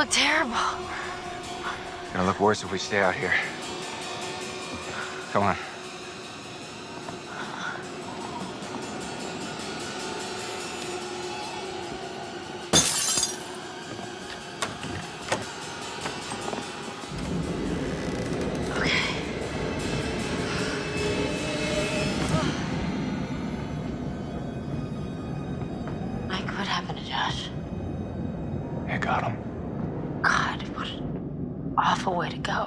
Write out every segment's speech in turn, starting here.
look terrible. Gonna look worse if we stay out here. Come on. What happened to Josh? I got him. God, what an awful way to go.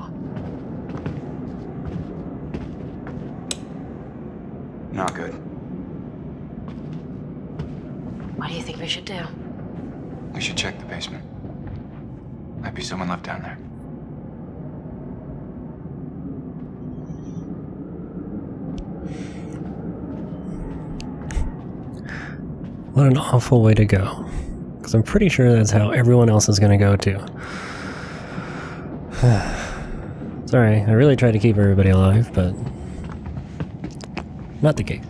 Not good. What do you think we should do? We should check the basement. Might be someone left down there. What an awful way to go. Because I'm pretty sure that's how everyone else is going to go too. Sorry, I really tried to keep everybody alive, but not the case.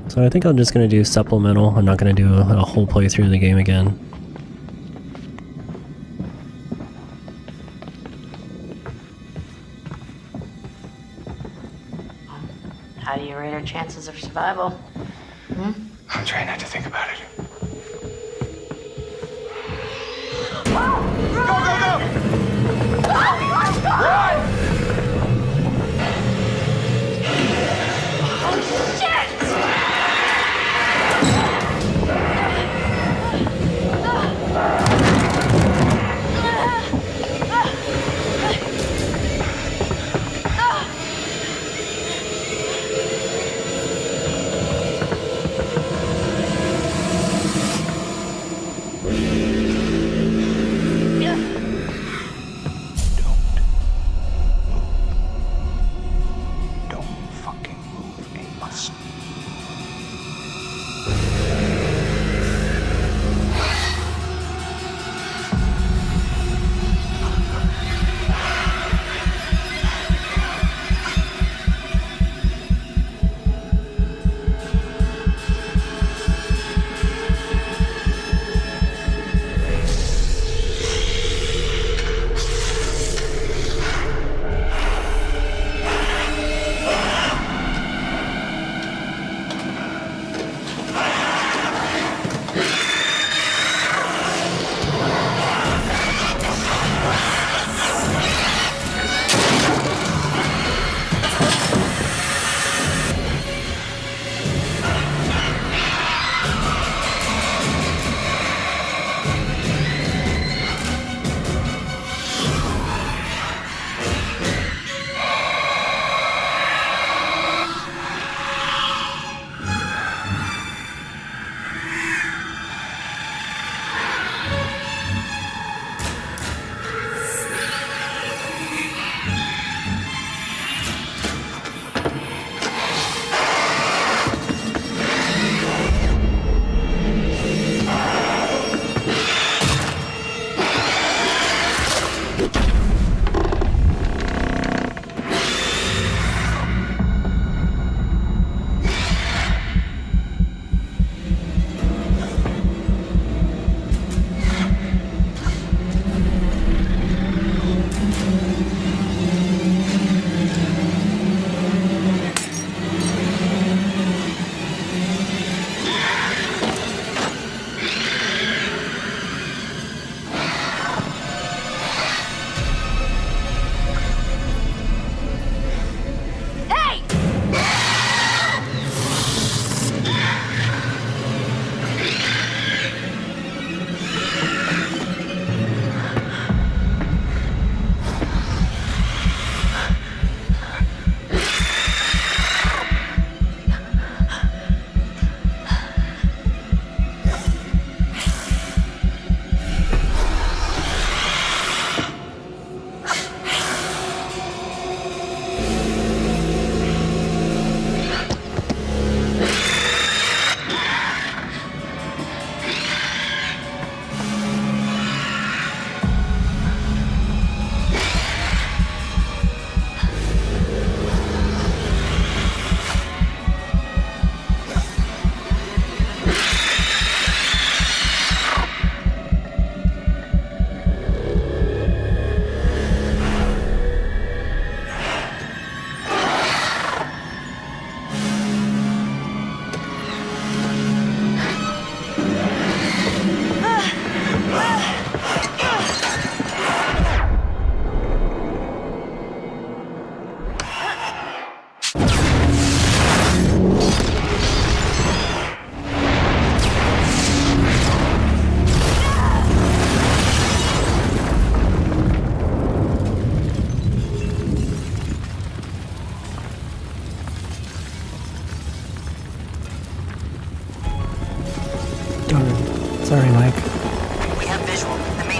So I think I'm just going to do supplemental. I'm not going to do a whole playthrough of the game again. How do you rate our chances of survival? I'm trying not to think about it. Go, go, go! Run! Oh, shit!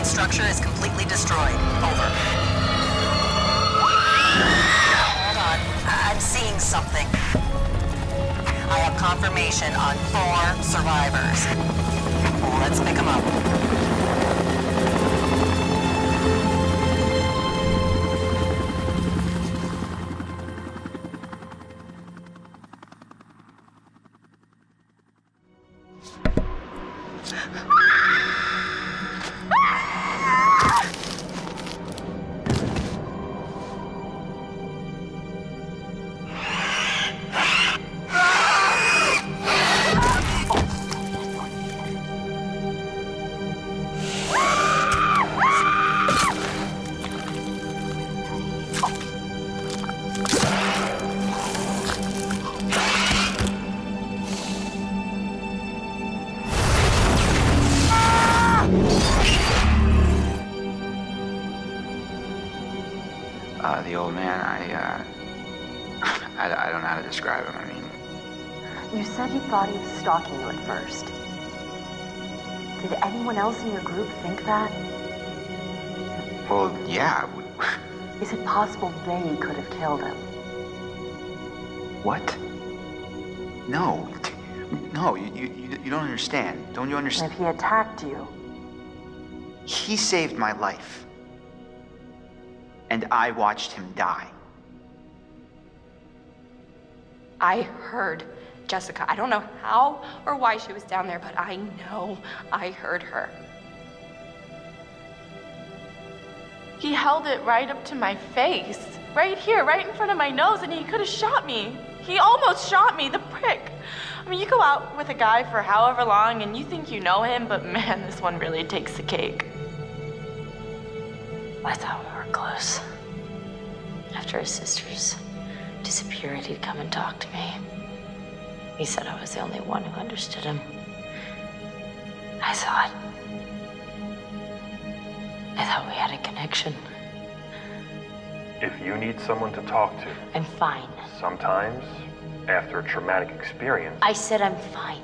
main structure is completely destroyed. Over. Hold on. I'm seeing something. I have confirmation on 4 survivors. Let's pick them up. The old man, I don't know how to describe him. I mean, You said you thought he was stalking you at first. Did anyone else in your group think that? well, yeah. Is it possible they could have killed him? What? No. No, you don't understand. Don't you And understand? if he attacked you, He saved my life. And I watched him die. I heard Jessica. I don't know how or why she was down there, but I know I heard her. He held it right up to my face. Right here, right in front of my nose, and he could have shot me. He almost shot me, the prick. I mean, you go out with a guy for however long and you think you know him, but man, this one really takes the cake. I thought we were close. After his sister's disappeared, he'd come and talk to me. He said I was the only one who understood him. I thought we had a connection. If you need someone to talk to, I'm fine. sometimes, after a traumatic experience, I said I'm fine.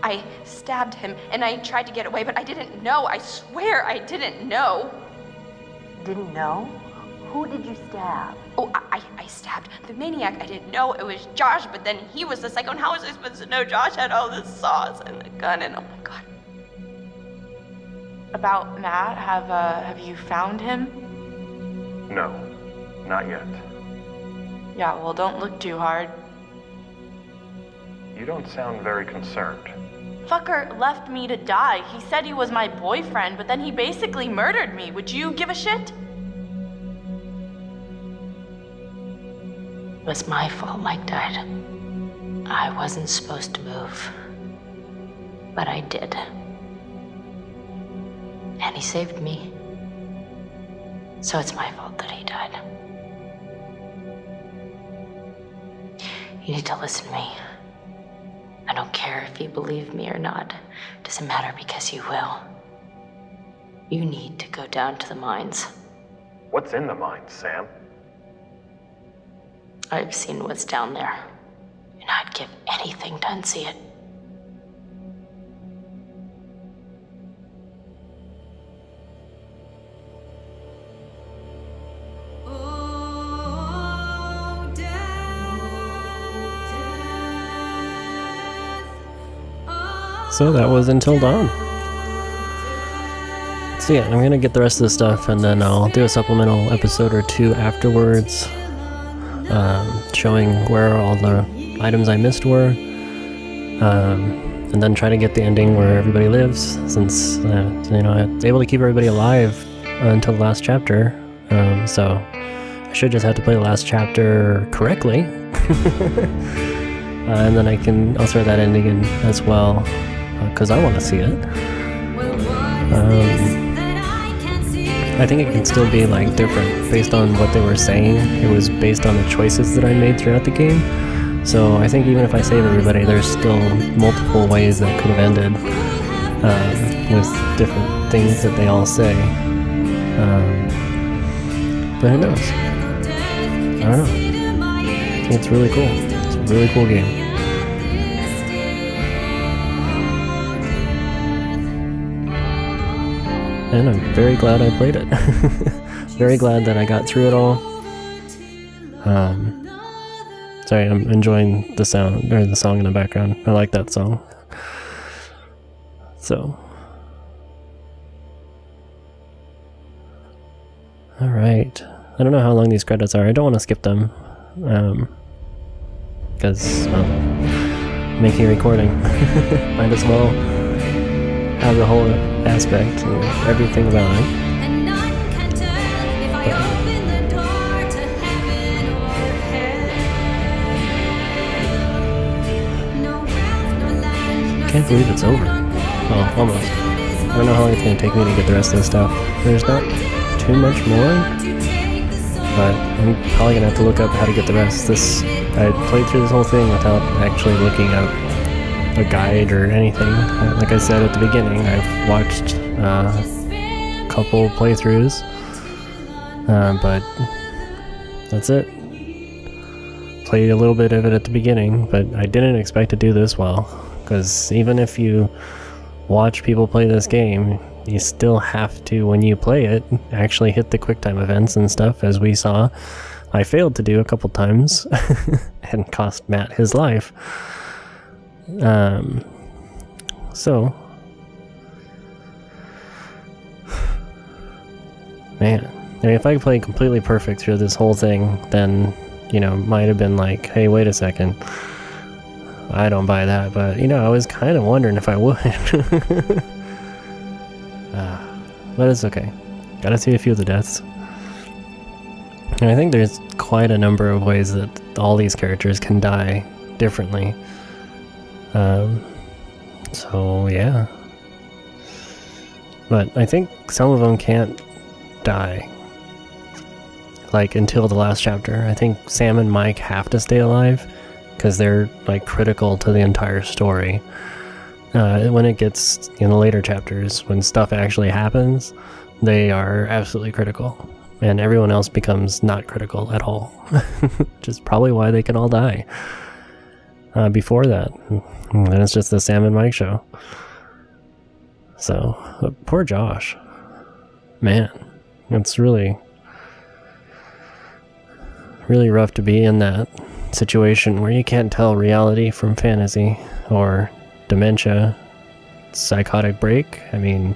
I stabbed him and I tried to get away, but I didn't know. I swear I didn't know. didn't know? Who did you stab? Oh, I stabbed the maniac. I didn't know it was Josh, but then he was the psycho, and how was I supposed to know Josh had all this sauce and the gun and oh my god. About Matt, have you found him? no, not yet. Yeah, well, don't look too hard. You don't sound very concerned. Fucker left me to die. He said he was my boyfriend, but then he basically murdered me. Would you give a shit? It was my fault Mike died. I wasn't supposed to move. But I did. And he saved me. So it's my fault that he died. You need to listen to me. I don't care if you believe me or not. Doesn't matter because you will. You need to go down to the mines. What's in the mine, Sam? I've seen what's down there, and I'd give anything to unsee it. So that was Until Dawn. So yeah, I'm gonna get the rest of the stuff and then I'll do a supplemental episode or two afterwards, showing where all the items I missed were, and then try to get the ending where everybody lives, since I was able to keep everybody alive until the last chapter. So I should just have to play the last chapter correctly, and then I'll start that ending in as well, because I want to see it. I think it can still be like different based on what they were saying. It was based on the choices that I made throughout the game. So I think even if I save everybody, there's still multiple ways that could have ended, with different things that they all say. But who knows? I don't know. I think it's really cool. It's a really cool game. and I'm very glad I played it. Very glad that I got through it all. Sorry, I'm enjoying the sound, or the song in the background. I like that song. So. Alright. I don't know how long these credits are. I don't want to skip them. Because, well, making a recording. Might as well have the whole aspect and everything about it. I can't believe it's over. Well, almost. I don't know how long it's going to take me to get the rest of this stuff. There's not too much more, but I'm probably going to have to look up how to get the rest. I played through this whole thing without actually looking up a guide or anything. Like I said at the beginning, I've watched a couple playthroughs, but that's it. Played a little bit of it at the beginning, but I didn't expect to do this well. Because even if you watch people play this game, you still have to, when you play it, actually hit the QuickTime events and stuff, as we saw. I failed to do a couple times and cost Matt his life. So, man, I mean, if I played completely perfect through this whole thing, then, you know, might have been like, hey, wait a second. I don't buy that, but, you know, I was kind of wondering if I would. But it's okay. Gotta see a few of the deaths. And I think there's quite a number of ways that all these characters can die differently. So, yeah. But I think some of them can't die. Like, until the last chapter. I think Sam and Mike have to stay alive, because they're, like, critical to the entire story. When it gets in the later chapters, when stuff actually happens, they are absolutely critical. And everyone else becomes not critical at all. Which is probably why they can all die. Before that. And then it's just the Sam and Mike show. So, poor Josh. Man, it's really rough to be in that situation where you can't tell reality from fantasy, or dementia, psychotic break. I mean,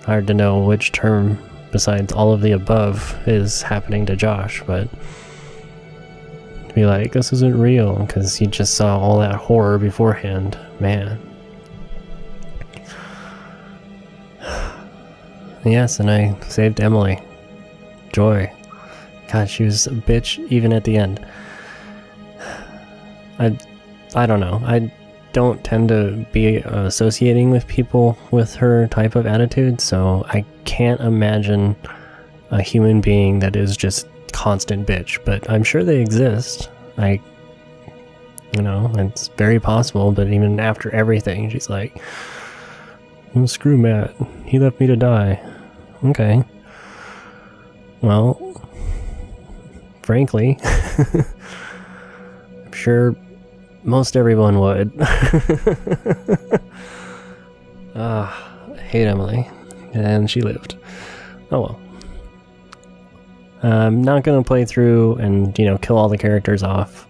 hard to know which term besides all of the above is happening to Josh, but be like, this isn't real, because he just saw all that horror beforehand. Man. Yes, and I saved Emily. Joy. God, she was a bitch even at the end. I don't know. I don't tend to be associating with people with her type of attitude, so I can't imagine a human being that is just constant bitch, but I'm sure they exist. You know, it's very possible, but even after everything, she's like, oh, screw Matt, he left me to die. Okay. Well, frankly, I'm sure most everyone would. I hate Emily. And she lived. Oh well. I'm not going to play through and, you know, kill all the characters off.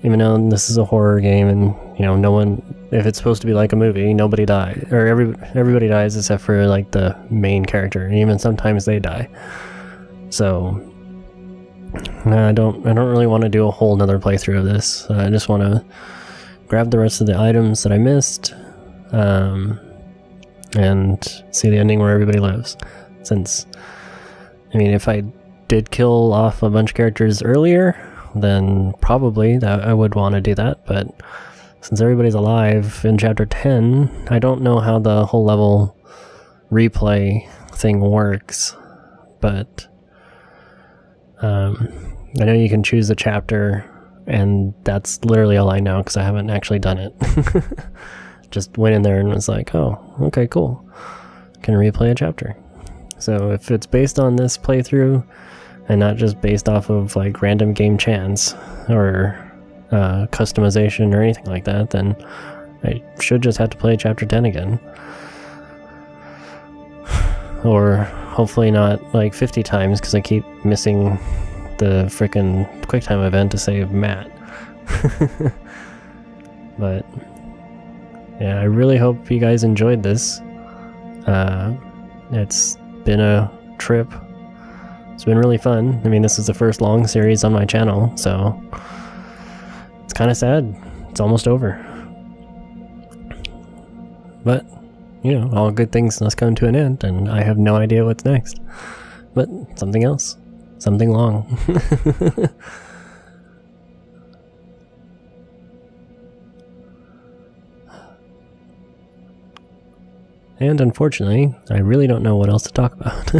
Even though this is a horror game and, you know, no one, if it's supposed to be like a movie, nobody dies. Or everybody dies except for, like, the main character. And even sometimes they die. So, I don't really want to do a whole nother playthrough of this. I just want to grab the rest of the items that I missed. And see the ending where everybody lives. Since, I mean, if I did kill off a bunch of characters earlier, then probably I would want to do that, but since everybody's alive in Chapter 10, I don't know how the whole level replay thing works, but I know you can choose the chapter, and that's literally all I know, because I haven't actually done it. Just went in there and was like, oh, okay, cool. Can replay a chapter. So if it's based on this playthrough, and not just based off of like random game chance, or customization or anything like that, then I should just have to play chapter 10 again. or hopefully not like 50 times, because I keep missing the frickin' QuickTime event to save Matt. But yeah, I really hope you guys enjoyed this. It's been a trip. It's been really fun. I mean, this is the first long series on my channel, so it's kind of sad. It's almost over. But, you know, all good things must come to an end, and I have no idea what's next. But something else. Something long. And unfortunately, I really don't know what else to talk about.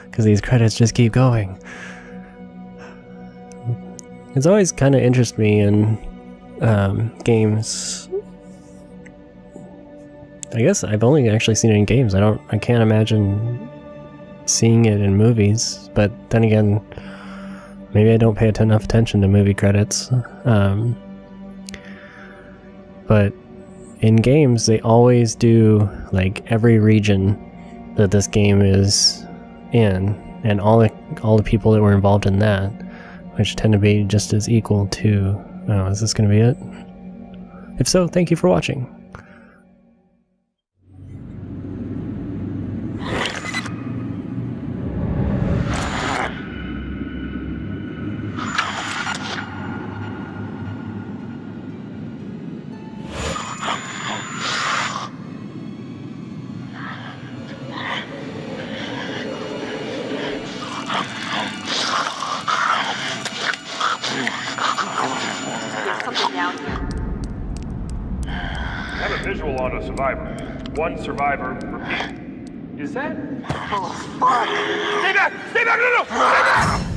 Because these credits just keep going. It's always kind of interested me in games. I guess I've only actually seen it in games. I can't imagine seeing it in movies. But then again, maybe I don't pay enough attention to movie credits. But in games, they always do like every region that this game is in, and all the people that were involved in that, which tend to be just as equal to. Oh, is this going to be it? If so, thank you for watching. I have a visual on a survivor. One survivor, repeat. Is that? Oh, fuck! Stay back! Stay back! No, no! Stay back!